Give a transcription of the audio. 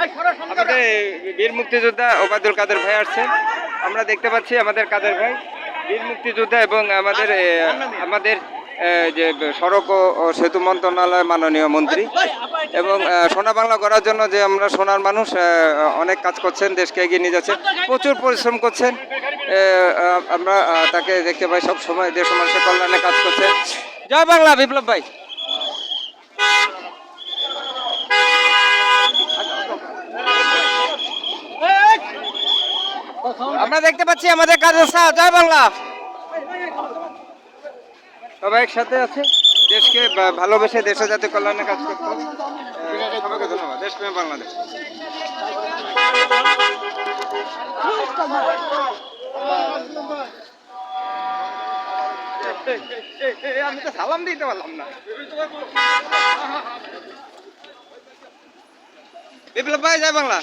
আমাদের বীর মুক্তিযোদ্ধা ওবায়দুল কাদের ভাই আসছেন। আমরা দেখতে পাচ্ছি আমাদের কাদের ভাই বীর মুক্তিযোদ্ধা এবং আমাদের আমাদের যে সড়ক ও সেতু মন্ত্রণালয় মাননীয় মন্ত্রী এবং সোনা বাংলা করার জন্য যে আমরা সোনার মানুষ অনেক কাজ করছেন, দেশকে এগিয়ে নিয়ে যাচ্ছেন, প্রচুর পরিশ্রম করছেন। আমরা তাকে দেখতে পাই সব সময় দেশ মানুষের কল্যাণে কাজ করছে। জয় বাংলা বিপ্লব ভাই। আমরা দেখতে পাচ্ছি আমাদের কাজের সাথ। জয় বাংলা। সবাই একসাথে আছে, দেশকে ভালোবেসে দেশের জাতীয় কল্যাণে কাজ করতে হবে। সবাইকে ধন্যবাদ। দেশপ্রেম বাংলাদেশ। আমি তো সালাম দিতে পারলাম না। বিপ্লব ভাই জয় বাংলা।